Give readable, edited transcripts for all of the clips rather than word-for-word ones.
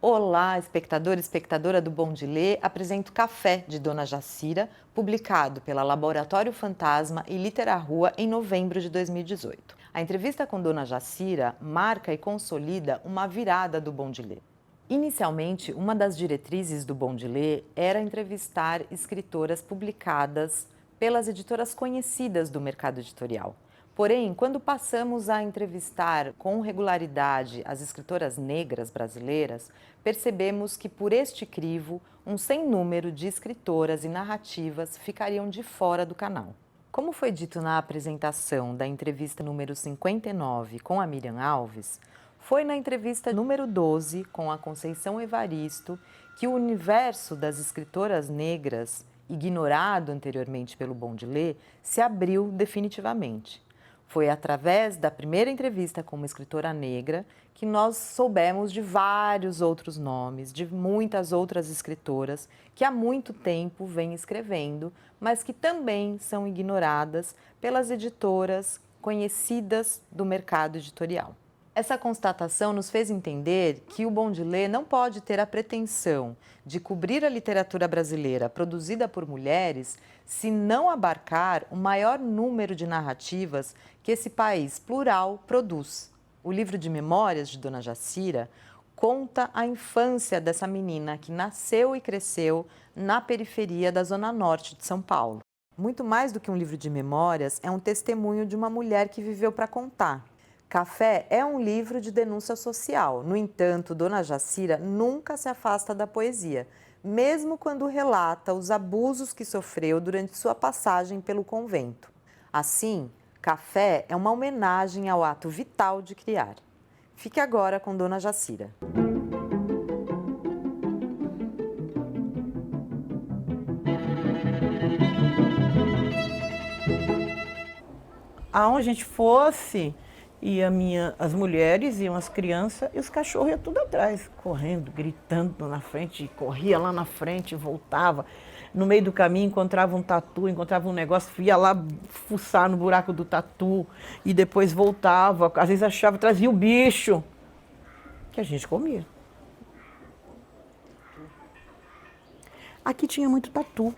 Olá, espectador e espectadora do Bom de Ler, apresento Café, de Dona Jacira, publicado pela Laboratório Fantasma e Litera Rua em novembro de 2018. A entrevista com Dona Jacira marca e consolida uma virada do Bom de Ler. Inicialmente, uma das diretrizes do Bom de Ler era entrevistar escritoras publicadas pelas editoras conhecidas do mercado editorial. Porém, quando passamos a entrevistar com regularidade as escritoras negras brasileiras, percebemos que, por este crivo, um sem número de escritoras e narrativas ficariam de fora do canal. Como foi dito na apresentação da entrevista número 59 com a Miriam Alves, foi na entrevista número 12 com a Conceição Evaristo que o universo das escritoras negras, ignorado anteriormente pelo Bom de Ler, se abriu definitivamente. Foi através da primeira entrevista com uma escritora negra que nós soubemos de vários outros nomes, de muitas outras escritoras que há muito tempo vêm escrevendo, mas que também são ignoradas pelas editoras conhecidas do mercado editorial. Essa constatação nos fez entender que o Bom de Ler não pode ter a pretensão de cobrir a literatura brasileira produzida por mulheres se não abarcar o maior número de narrativas que esse país plural produz. O livro de memórias de Dona Jacira conta a infância dessa menina que nasceu e cresceu na periferia da Zona Norte de São Paulo. Muito mais do que um livro de memórias, é um testemunho de uma mulher que viveu para contar. Café é um livro de denúncia social. No entanto, Dona Jacira nunca se afasta da poesia, mesmo quando relata os abusos que sofreu durante sua passagem pelo convento. Assim, Café é uma homenagem ao ato vital de criar. Fique agora com Dona Jacira. Aonde a gente fosse, as mulheres, iam as crianças e os cachorros iam tudo atrás, correndo, gritando na frente, corria lá na frente, voltava. No meio do caminho encontrava um tatu, encontrava um negócio, ia lá fuçar no buraco do tatu e depois voltava. Às vezes achava, trazia o bicho, que a gente comia. Aqui tinha muito tatu.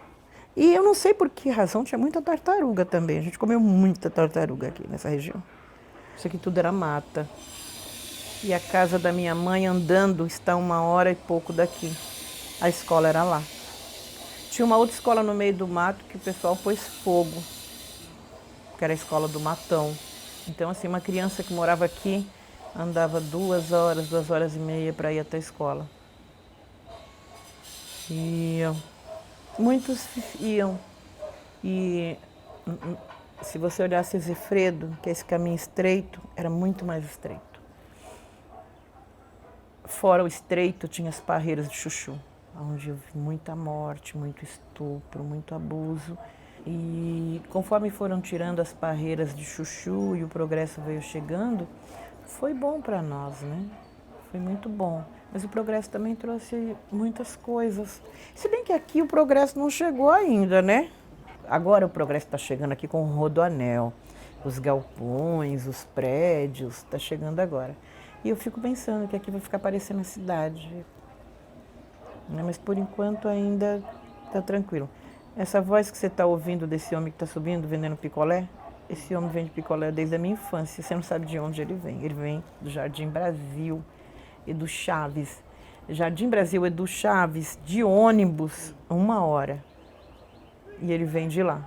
E eu não sei por que razão, tinha muita tartaruga também. A gente comeu muita tartaruga aqui nessa região. Isso aqui tudo era mata. E a casa da minha mãe andando está 1 hora e pouco daqui. A escola era lá. Tinha uma outra escola no meio do mato que o pessoal pôs fogo, que era a escola do Matão. Então, assim, uma criança que morava aqui andava 2 horas, 2 horas e meia para ir até a escola. E muitos iam. E se você olhasse Zefredo, que é esse caminho estreito, era muito mais estreito. Fora o estreito, tinha as parreiras de Chuchu, onde eu vi muita morte, muito estupro, muito abuso. E conforme foram tirando as parreiras de Chuchu e o progresso veio chegando, foi bom para nós, né? Foi muito bom. Mas o progresso também trouxe muitas coisas. Se bem que aqui o progresso não chegou ainda, né? Agora o progresso está chegando aqui com o Rodoanel, os galpões, os prédios, está chegando agora. E eu fico pensando que aqui vai ficar parecendo a cidade. Né? Mas por enquanto ainda está tranquilo. Essa voz que você está ouvindo desse homem que está subindo, vendendo picolé, esse homem vende picolé desde a minha infância. Você não sabe de onde ele vem. Ele vem do Jardim Brasil e do Chaves. Jardim Brasil e do Chaves, de ônibus, 1 hora. E ele vem de lá.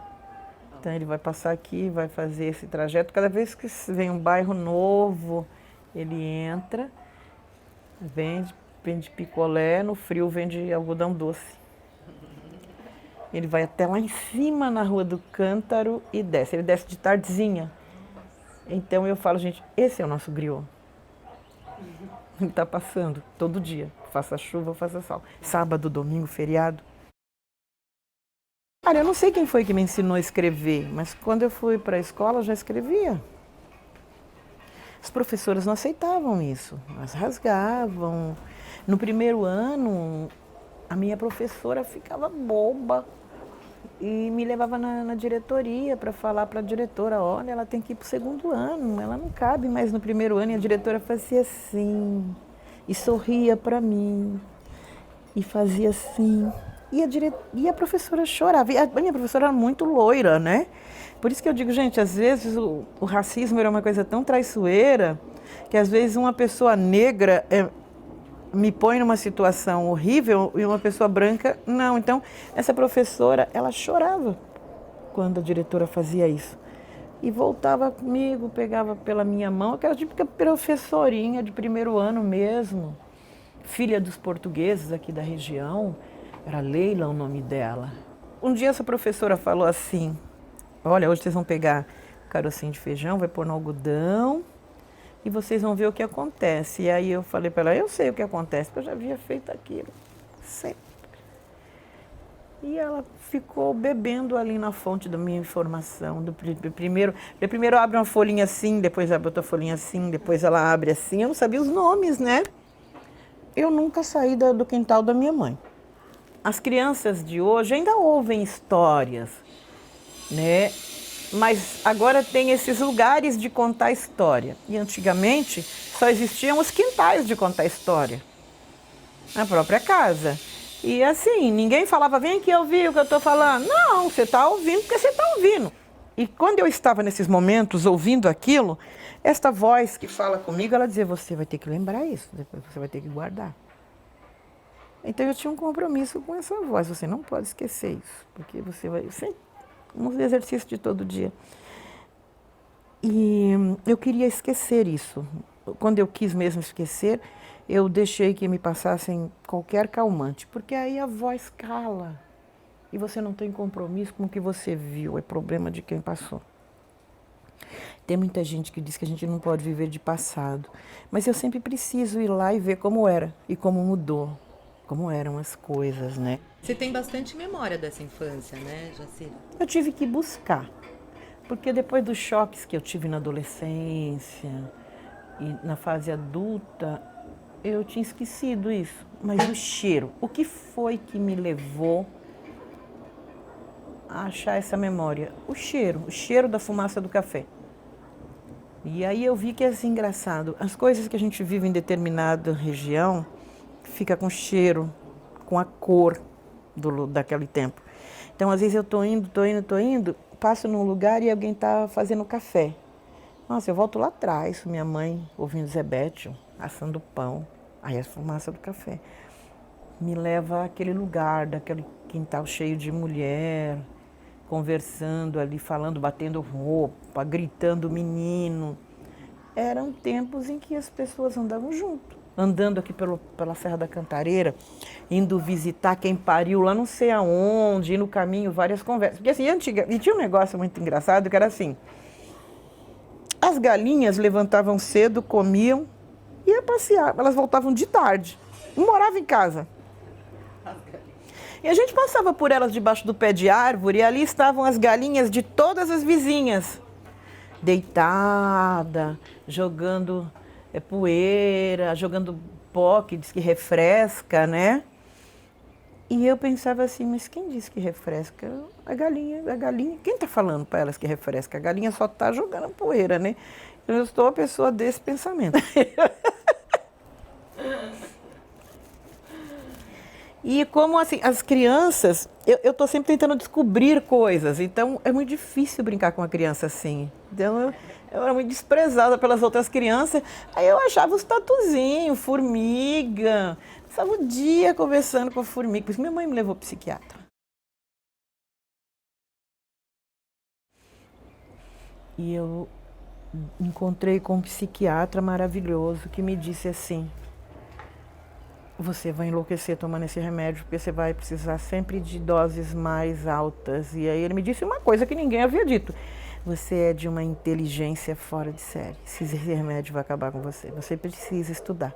Então ele vai passar aqui, vai fazer esse trajeto. Cada vez que vem um bairro novo, ele entra, vende picolé, no frio vende algodão doce. Ele vai até lá em cima na Rua do Cântaro e desce. Ele desce de tardezinha. Então eu falo, gente, esse é o nosso griot. Ele está passando todo dia, faça chuva ou faça sol. Sábado, domingo, feriado. Cara, eu não sei quem foi que me ensinou a escrever, mas quando eu fui para a escola eu já escrevia. As professoras não aceitavam isso, elas rasgavam. No primeiro ano, a minha professora ficava boba e me levava na diretoria para falar para a diretora, olha, ela tem que ir para o 2º ano, ela não cabe mais no primeiro ano. E a diretora fazia assim, e sorria para mim e fazia assim. E a professora chorava. E a minha professora era muito loira, né? Por isso que eu digo, gente, às vezes o racismo era uma coisa tão traiçoeira que às vezes uma pessoa negra me põe numa situação horrível e uma pessoa branca não. Então, essa professora, ela chorava quando a diretora fazia isso. E voltava comigo, pegava pela minha mão, aquela típica professorinha de primeiro ano mesmo, filha dos portugueses aqui da região, era Leila o nome dela. Um dia essa professora falou assim, olha, hoje vocês vão pegar carocinho de feijão, vai pôr no algodão e vocês vão ver o que acontece. E aí eu falei para ela, eu sei o que acontece, porque eu já havia feito aquilo, sempre. E ela ficou bebendo ali na fonte da minha informação. Primeiro abre uma folhinha assim, depois abre outra folhinha assim, depois ela abre assim. Eu não sabia os nomes, né? Eu nunca saí do quintal da minha mãe. As crianças de hoje ainda ouvem histórias, né? Mas agora tem esses lugares de contar história. E antigamente só existiam os quintais de contar história. Na própria casa. E assim, ninguém falava, vem aqui ouvir o que eu estou falando. Não, você está ouvindo porque você está ouvindo. E quando eu estava nesses momentos ouvindo aquilo, esta voz que fala comigo, ela dizia, você vai ter que lembrar isso, depois você vai ter que guardar. Então eu tinha um compromisso com essa voz, você não pode esquecer isso, porque você vai... Um exercício de todo dia. E eu queria esquecer isso. Quando eu quis mesmo esquecer, eu deixei que me passassem qualquer calmante, porque aí a voz cala e você não tem compromisso com o que você viu, é problema de quem passou. Tem muita gente que diz que a gente não pode viver de passado, mas eu sempre preciso ir lá e ver como era e como mudou, como eram as coisas, né? Você tem bastante memória dessa infância, né, Jacira? Eu tive que buscar, porque depois dos choques que eu tive na adolescência e na fase adulta, eu tinha esquecido isso, mas o cheiro, o que foi que me levou a achar essa memória? O cheiro da fumaça do café. E aí eu vi que é assim, engraçado, as coisas que a gente vive em determinada região, fica com cheiro, com a cor daquele tempo. Então, às vezes eu tô indo, passo num lugar e alguém tá fazendo café. Nossa, eu volto lá atrás, minha mãe ouvindo Zé Bétio, assando pão, aí a fumaça do café me leva àquele lugar, daquele quintal cheio de mulher, conversando ali, falando, batendo roupa, gritando menino. Eram tempos em que as pessoas andavam junto, andando aqui pela Serra da Cantareira, indo visitar quem pariu lá não sei aonde, e no caminho várias conversas. Porque assim, e tinha um negócio muito engraçado que era assim, as galinhas levantavam cedo, comiam, ia passear, elas voltavam de tarde, não morava em casa. E a gente passava por elas debaixo do pé de árvore e ali estavam as galinhas de todas as vizinhas, deitada, jogando poeira, jogando pó, que diz que refresca, né? E eu pensava assim, mas quem disse que refresca? A galinha, quem está falando para elas que refresca? A galinha só está jogando poeira, né? Eu estou a pessoa desse pensamento. E como assim, as crianças, eu estou sempre tentando descobrir coisas, então é muito difícil brincar com uma criança assim. Então eu era muito desprezada pelas outras crianças, aí eu achava os tatuzinhos, formiga, passava o dia conversando com a formiga, por isso minha mãe me levou para o psiquiatra. E eu encontrei com um psiquiatra maravilhoso que me disse assim, você vai enlouquecer tomando esse remédio, porque você vai precisar sempre de doses mais altas. E aí ele me disse uma coisa que ninguém havia dito. Você é de uma inteligência fora de série. Esse remédio vai acabar com você. Você precisa estudar.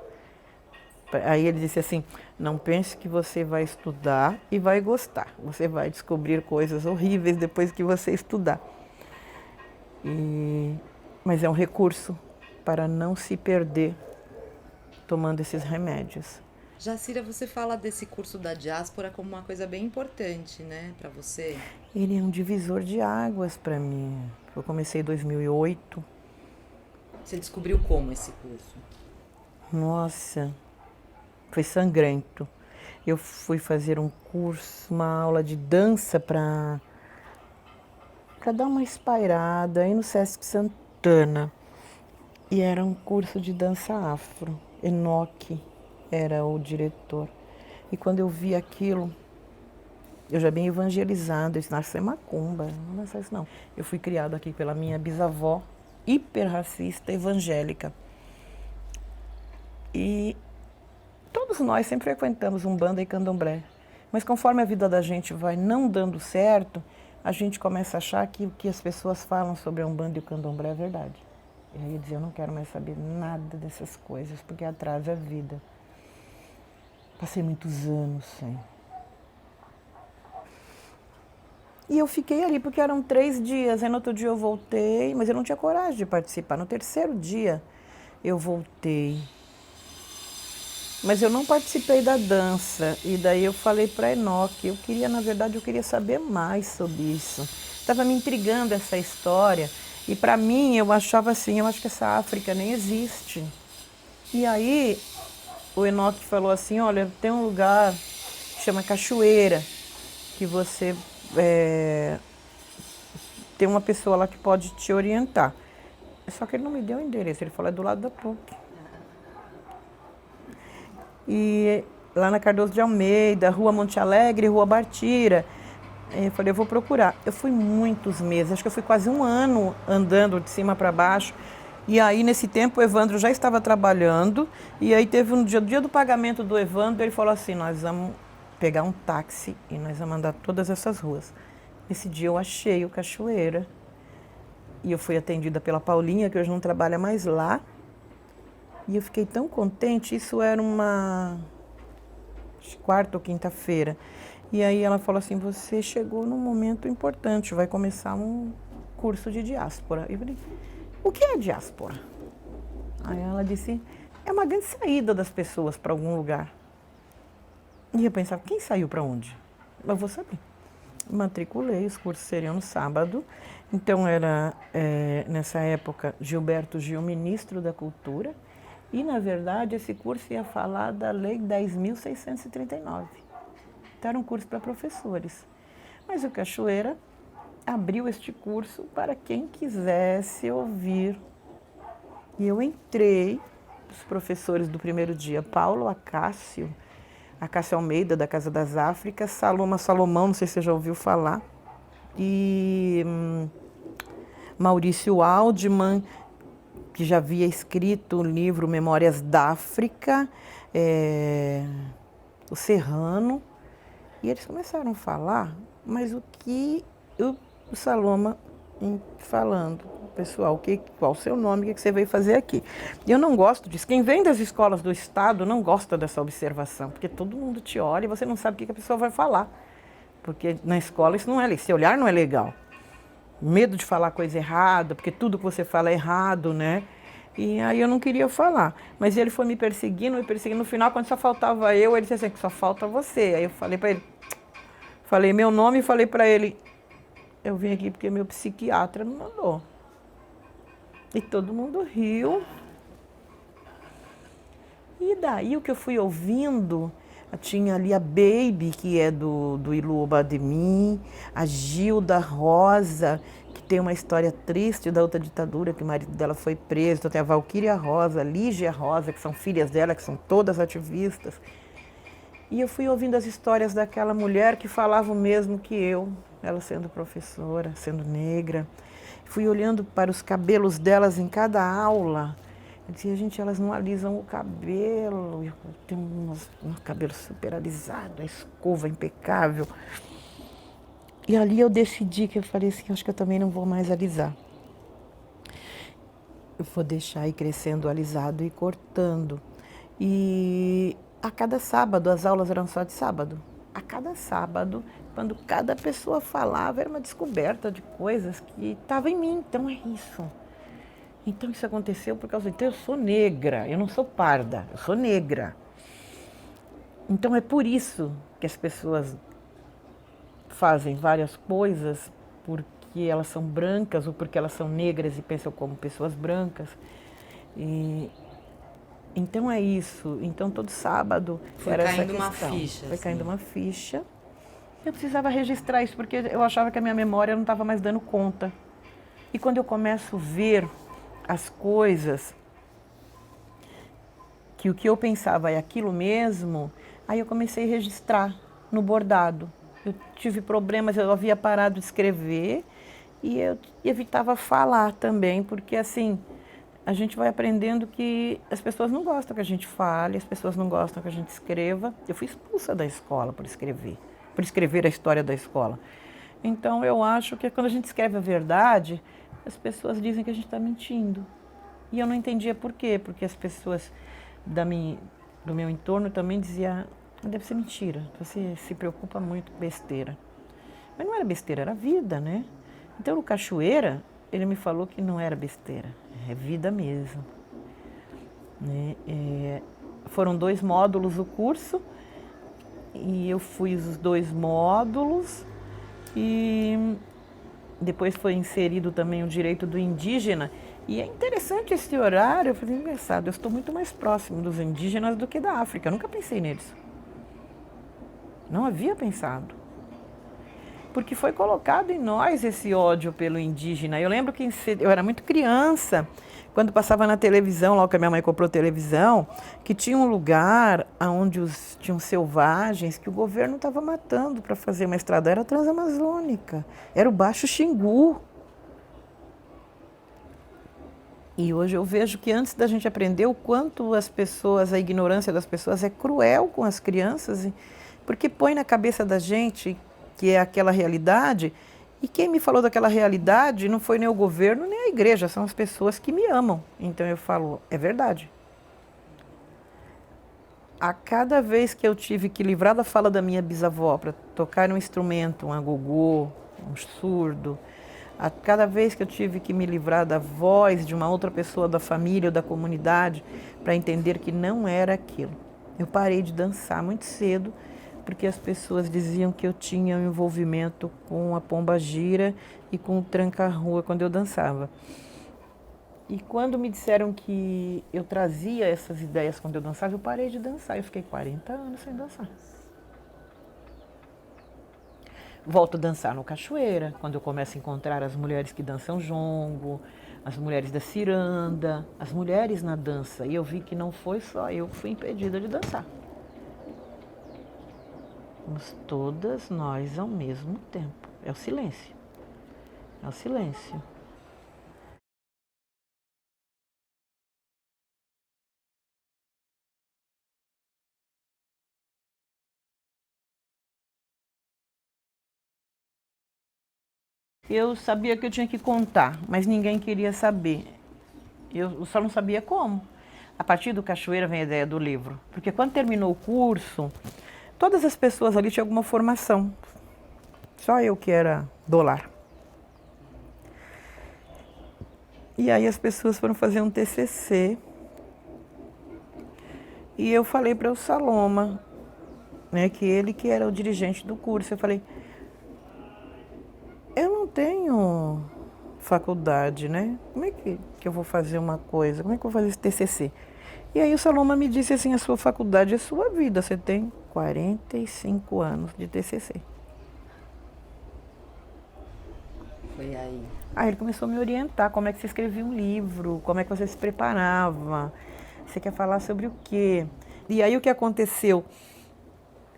Aí ele disse assim, não pense que você vai estudar e vai gostar. Você vai descobrir coisas horríveis depois que você estudar. Mas é um recurso para não se perder tomando esses remédios. Jacira, você fala desse curso da diáspora como uma coisa bem importante, né, para você? Ele é um divisor de águas para mim. Eu comecei em 2008. Você descobriu como esse curso? Nossa, Foi sangrento. Eu fui fazer um curso, uma aula de dança para dar uma espairada aí no Sesc Santana. E era um curso de dança afro. Enoque era o diretor. E quando eu vi aquilo, eu já bem evangelizada, eu disse, nossa, é macumba, não é isso não. Eu fui criada aqui pela minha bisavó, hiper racista, evangélica. E todos nós sempre frequentamos Umbanda e Candomblé. Mas conforme a vida da gente vai não dando certo, a gente começa a achar que o que as pessoas falam sobre a Umbanda e o Candomblé é verdade. E aí eu dizia, eu não quero mais saber nada dessas coisas, porque atrasa a vida. Passei muitos anos sem. E eu fiquei ali, porque eram 3 dias. Aí no outro dia eu voltei, mas eu não tinha coragem de participar. No terceiro dia eu voltei. Mas eu não participei da dança. E daí eu falei para Enoque, na verdade, eu queria saber mais sobre isso. Estava me intrigando essa história. E para mim, eu achava assim, eu acho que essa África nem existe. E aí o Enoque falou assim, olha, tem um lugar que chama Cachoeira, que você tem uma pessoa lá que pode te orientar. Só que ele não me deu o endereço, ele falou, é do lado da PUC. E lá na Cardoso de Almeida, Rua Monte Alegre, Rua Bartira. Eu falei, eu vou procurar. Eu fui muitos meses, acho que eu fui quase 1 ano andando de cima para baixo. E aí, nesse tempo, o Evandro já estava trabalhando. E aí teve um dia, do dia do pagamento do Evandro, ele falou assim, nós vamos pegar um táxi e nós vamos andar todas essas ruas. Nesse dia eu achei o Cachoeira. E eu fui atendida pela Paulinha, que hoje não trabalha mais lá. E eu fiquei tão contente, isso era uma quarta ou quinta-feira. E aí ela falou assim, você chegou num momento importante, vai começar um curso de diáspora. Eu falei, o que é diáspora? Aí ela disse, é uma grande saída das pessoas para algum lugar. E eu pensava, quem saiu para onde? Eu vou saber. Matriculei, os cursos seriam no sábado. Então era, nessa época, Gilberto Gil, ministro da Cultura. E, na verdade, esse curso ia falar da Lei 10.639. Então, era um curso para professores. Mas o Cachoeira abriu este curso para quem quisesse ouvir. E eu entrei, os professores do primeiro dia, Paulo Acácio Almeida, da Casa das Áfricas, Saloma Salomão, não sei se você já ouviu falar, e Maurício Waldman, que já havia escrito o livro Memórias da África, o Serrano, e eles começaram a falar, mas o que o Saloma falando, pessoal, qual o seu nome, o que você veio fazer aqui? E eu não gosto disso. Quem vem das escolas do Estado não gosta dessa observação, porque todo mundo te olha e você não sabe o que a pessoa vai falar. Porque na escola isso não é legal, esse olhar não é legal. Medo de falar coisa errada, porque tudo que você fala é errado, né? E aí eu não queria falar. Mas ele foi me perseguindo. No final, quando só faltava eu, ele disse assim, que só falta você. Aí eu falei para ele, falei meu nome e falei para ele, eu vim aqui porque meu psiquiatra me mandou. E todo mundo riu. E daí o que eu fui ouvindo, tinha ali a Baby, que é do Iluoba de mim, a Gilda Rosa, que tem uma história triste da outra ditadura, que o marido dela foi preso. Então tem a Valquíria Rosa, a Lígia Rosa, que são filhas dela, que são todas ativistas. E eu fui ouvindo as histórias daquela mulher que falava o mesmo que eu, ela sendo professora, sendo negra. Fui olhando para os cabelos delas em cada aula. Eu dizia, gente, elas não alisam o cabelo. Eu tenho um cabelo super alisado, a escova impecável. E ali eu decidi que eu falei assim, acho que eu também não vou mais alisar. Eu vou deixar ir crescendo alisado e cortando. E a cada sábado, as aulas eram só de sábado. A cada sábado, quando cada pessoa falava, era uma descoberta de coisas que estavam em mim. Então é isso. Então isso aconteceu por causa eu sou negra, eu não sou parda, eu sou negra. Então é por isso que as pessoas fazem várias coisas, porque elas são brancas ou porque elas são negras e pensam como pessoas brancas. E Então é isso. Então todo sábado Foi era essa caindo questão. uma ficha. Foi assim. caindo uma ficha. Eu precisava registrar isso porque eu achava que a minha memória não estava mais dando conta. E quando eu começo a ver as coisas, que o que eu pensava é aquilo mesmo, aí eu comecei a registrar no bordado. Eu tive problemas, eu havia parado de escrever e eu evitava falar também, porque assim, a gente vai aprendendo que as pessoas não gostam que a gente fale, as pessoas não gostam que a gente escreva. Eu fui expulsa da escola por escrever a história da escola. Então eu acho que quando a gente escreve a verdade, as pessoas dizem que a gente está mentindo. E eu não entendia por quê, porque as pessoas do meu entorno também diziam, deve ser mentira, você se preocupa muito com besteira. Mas não era besteira, era vida, né? Então no Cachoeira, ele me falou que não era besteira, é vida mesmo. Né? Foram 2 módulos o curso, e eu fui os 2 módulos, e depois foi inserido também o direito do indígena. E é interessante esse horário, eu falei, engraçado, eu estou muito mais próximo dos indígenas do que da África. Eu nunca pensei neles. Não havia pensado. Porque foi colocado em nós esse ódio pelo indígena. Eu lembro que eu era muito criança, quando passava na televisão, logo que a minha mãe comprou televisão, que tinha um lugar onde tinham selvagens que o governo estava matando para fazer uma estrada. Era a Transamazônica, era o Baixo Xingu. E hoje eu vejo que antes da gente aprender o quanto a ignorância das pessoas é cruel com as crianças, porque põe na cabeça da gente que é aquela realidade, e quem me falou daquela realidade não foi nem o governo nem a igreja, são as pessoas que me amam. Então eu falo, é verdade. A cada vez que eu tive que livrar da fala da minha bisavó para tocar um instrumento, um agogô, um surdo, a cada vez que eu tive que me livrar da voz de uma outra pessoa da família ou da comunidade para entender que não era aquilo. Eu parei de dançar muito cedo porque as pessoas diziam que eu tinha um envolvimento com a pomba-gira e com o tranca-rua quando eu dançava. E quando me disseram que eu trazia essas ideias quando eu dançava, eu parei de dançar. Eu fiquei 40 anos sem dançar. Volto a dançar no Cachoeira, quando eu começo a encontrar as mulheres que dançam jongo, as mulheres da ciranda, as mulheres na dança. E eu vi que não foi só eu que fui impedida de dançar. Mas todas nós ao mesmo tempo. É o silêncio. É o silêncio. Eu sabia que eu tinha que contar, mas ninguém queria saber. Eu só não sabia como. A partir do Cachoeira vem a ideia do livro. Porque quando terminou o curso, todas as pessoas ali tinham alguma formação. Só eu que era do lar. E aí as pessoas foram fazer um TCC. E eu falei para o Saloma, né, que ele que era o dirigente do curso. Eu falei, eu não tenho faculdade, né? Como é que eu vou fazer uma coisa? Como é que eu vou fazer esse TCC? E aí o Saloma me disse assim, a sua faculdade é sua vida, você tem 45 anos de TCC. Foi aí. Aí ele começou a me orientar, como é que você escrevia um livro, como é que você se preparava, você quer falar sobre o quê? E aí o que aconteceu?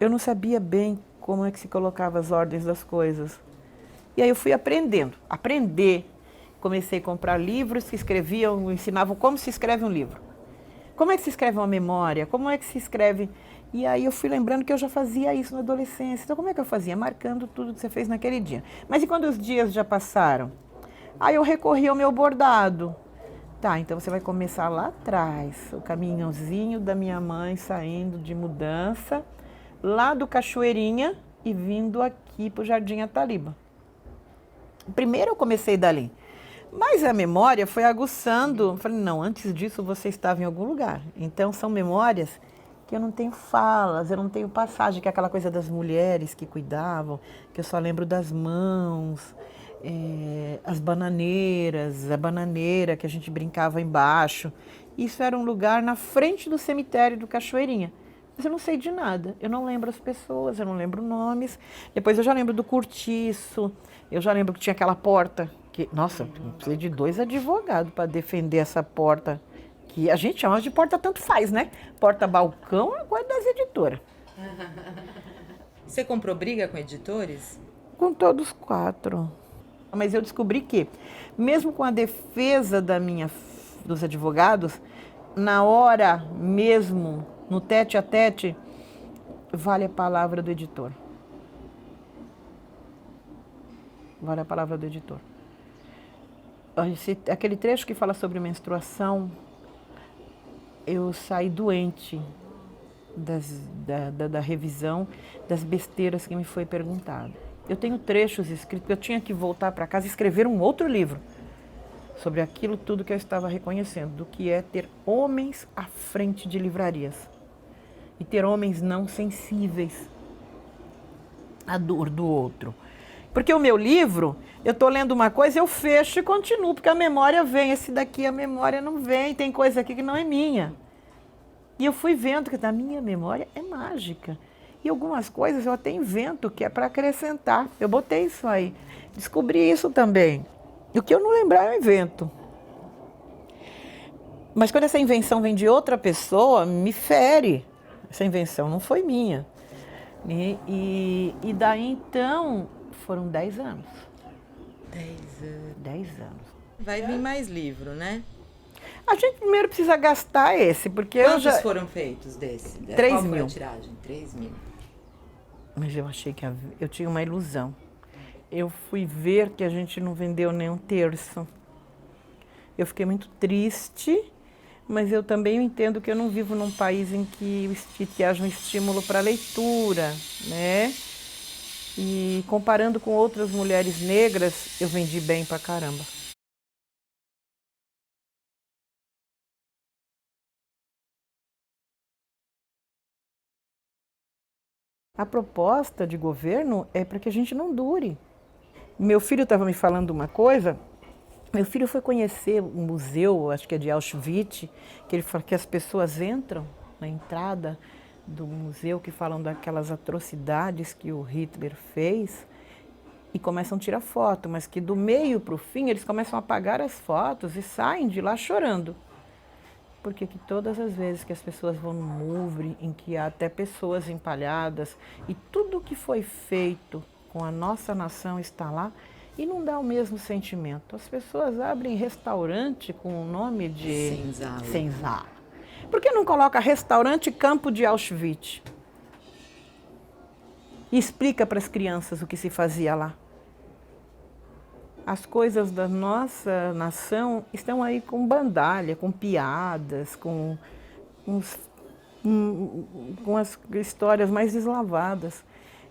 Eu não sabia bem como é que se colocava as ordens das coisas. E aí eu fui aprender. Comecei a comprar livros que escreviam, ensinavam como se escreve um livro. Como é que se escreve uma memória? Como é que se escreve... E aí eu fui lembrando que eu já fazia isso na adolescência. Então como é que eu fazia? Marcando tudo que você fez naquele dia. Mas e quando os dias já passaram? Aí eu recorri ao meu bordado. Tá, então você vai começar lá atrás, o caminhãozinho da minha mãe saindo de mudança, lá do Cachoeirinha e vindo aqui para o Jardim Ataliba. Primeiro eu comecei dali, mas a memória foi aguçando. Falei, não, antes disso você estava em algum lugar. Então são memórias que eu não tenho falas, eu não tenho passagem, que é aquela coisa das mulheres que cuidavam, que eu só lembro das mãos. as bananeiras, a bananeira que a gente brincava embaixo. Isso era um lugar na frente do cemitério do Cachoeirinha. Mas eu não sei de nada, eu não lembro as pessoas, eu não lembro nomes. Depois eu já lembro do cortiço, eu já lembro que tinha aquela porta, que, nossa, eu precisei de 2 advogados para defender essa porta, que a gente chama de porta tanto faz, né? Porta-balcão é coisa das editoras. Você comprou briga com editores? Com todos 4. Mas eu descobri que, mesmo com a defesa dos advogados, na hora mesmo, no tete a tete, vale a palavra do editor. Vale a palavra do editor. Aquele trecho que fala sobre menstruação, eu saí doente da revisão das besteiras que me foi perguntado. Eu tenho trechos escritos, eu tinha que voltar para casa e escrever um outro livro sobre aquilo tudo que eu estava reconhecendo, do que é ter homens à frente de livrarias e ter homens não sensíveis à dor do outro. Porque o meu livro, eu estou lendo uma coisa, eu fecho e continuo, porque a memória vem, esse daqui a memória não vem, tem coisa aqui que não é minha. E eu fui vendo que a minha memória é mágica. E algumas coisas eu até invento, que é para acrescentar. Eu botei isso aí, descobri isso também. E o que eu não lembrar, eu invento. Mas quando essa invenção vem de outra pessoa, me fere. Essa invenção não foi minha. E daí então, foram 10 anos. 10 anos. 10 anos. Vai vir mais livro, né? A gente primeiro precisa gastar esse, porque Quantos foram feitos desse? 3 Qual mil. foi a tiragem? 3 mil. Mas eu achei que eu tinha uma ilusão. Eu fui ver que a gente não vendeu nem um terço. Eu fiquei muito triste, mas eu também entendo que eu não vivo num país em que haja um estímulo para a leitura, né? E comparando com outras mulheres negras, eu vendi bem pra caramba. A proposta de governo é para que a gente não dure. Meu filho estava me falando uma coisa. Meu filho foi conhecer um museu, acho que é de Auschwitz, que ele fala que as pessoas entram na entrada do museu, que falam daquelas atrocidades que o Hitler fez e começam a tirar foto, mas que do meio para o fim eles começam a apagar as fotos e saem de lá chorando. Porque que todas as vezes que as pessoas vão no Louvre, em que há até pessoas empalhadas, e tudo que foi feito com a nossa nação está lá, e não dá o mesmo sentimento. As pessoas abrem restaurante com o nome de Senzala. Por que não coloca restaurante Campo de Auschwitz? E explica para as crianças o que se fazia lá. As coisas da nossa nação estão aí com bandalha, com piadas, com as histórias mais deslavadas.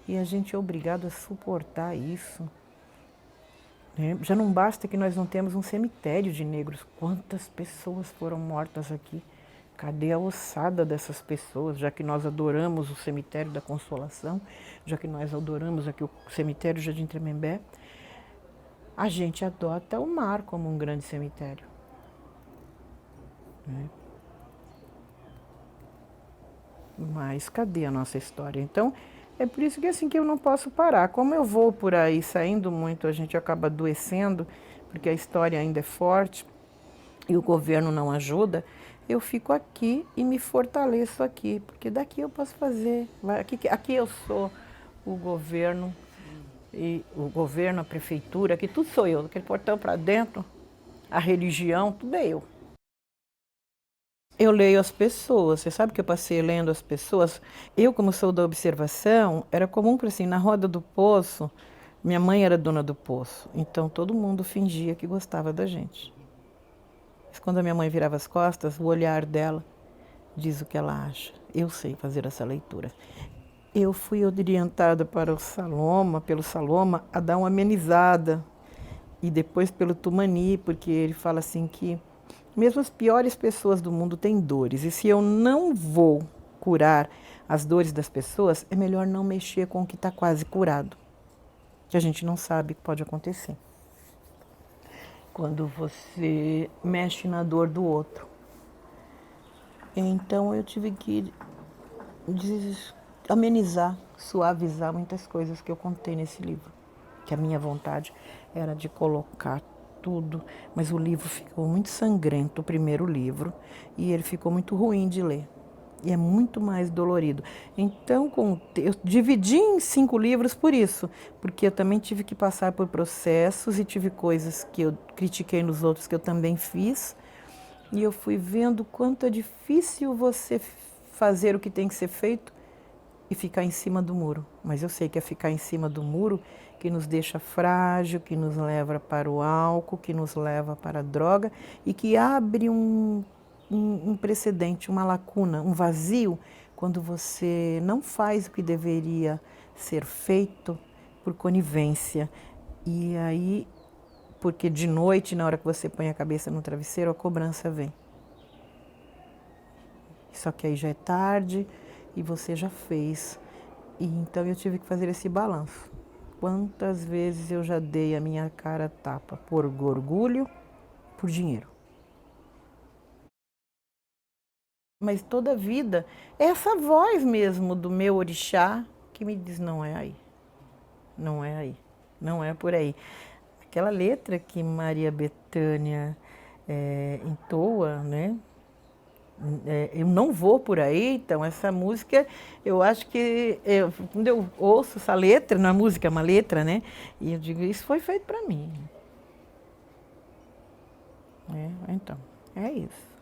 E a gente é obrigado a suportar isso. Já não basta que nós não temos um cemitério de negros. Quantas pessoas foram mortas aqui? Cadê a ossada dessas pessoas? Já que nós adoramos o cemitério da Consolação, já que nós adoramos aqui o cemitério Jardim Tremembé, a gente adota o mar como um grande cemitério. Mas cadê a nossa história? Então, é por isso que assim que eu não posso parar. Como eu vou por aí saindo muito, a gente acaba adoecendo, porque a história ainda é forte e o governo não ajuda, eu fico aqui e me fortaleço aqui, porque daqui eu posso fazer. Aqui eu sou o governo, e o governo, a prefeitura, que tudo sou eu, daquele portão para dentro, a religião, tudo é eu. Eu leio as pessoas, você sabe que eu passei lendo as pessoas. Eu, como sou da observação, era comum para assim, na roda do poço, minha mãe era dona do poço, então todo mundo fingia que gostava da gente. Mas quando a minha mãe virava as costas, o olhar dela diz o que ela acha. Eu sei fazer essa leitura. Eu fui orientada pelo Saloma, a dar uma amenizada. E depois pelo Tumani, porque ele fala assim que mesmo as piores pessoas do mundo têm dores. E se eu não vou curar as dores das pessoas, é melhor não mexer com o que está quase curado. Que a gente não sabe o que pode acontecer. quando você mexe na dor do outro. Então eu tive que amenizar, suavizar muitas coisas que eu contei nesse livro. Que a minha vontade era de colocar tudo, mas o livro ficou muito sangrento, o primeiro livro, e ele ficou muito ruim de ler. E é muito mais dolorido. Então, eu dividi em 5 livros por isso, porque eu também tive que passar por processos e tive coisas que eu critiquei nos outros que eu também fiz. E eu fui vendo quanto é difícil você fazer o que tem que ser feito e ficar em cima do muro. Mas eu sei que é ficar em cima do muro que nos deixa frágil, que nos leva para o álcool, que nos leva para a droga e que abre um precedente, uma lacuna, um vazio, quando você não faz o que deveria ser feito por conivência. E aí, porque de noite, na hora que você põe a cabeça no travesseiro, a cobrança vem. Só que aí já é tarde e você já fez. E então eu tive que fazer esse balanço. Quantas vezes eu já dei a minha cara a tapa por orgulho, por dinheiro. Mas toda a vida é essa voz mesmo do meu orixá que me diz, não é aí, não é aí, não é por aí. Aquela letra que Maria Bethânia entoa, né? Eu não vou por aí, então essa música, eu acho que, quando eu ouço essa letra, na música é uma letra, né? E eu digo, isso foi feito para mim. Então, é isso.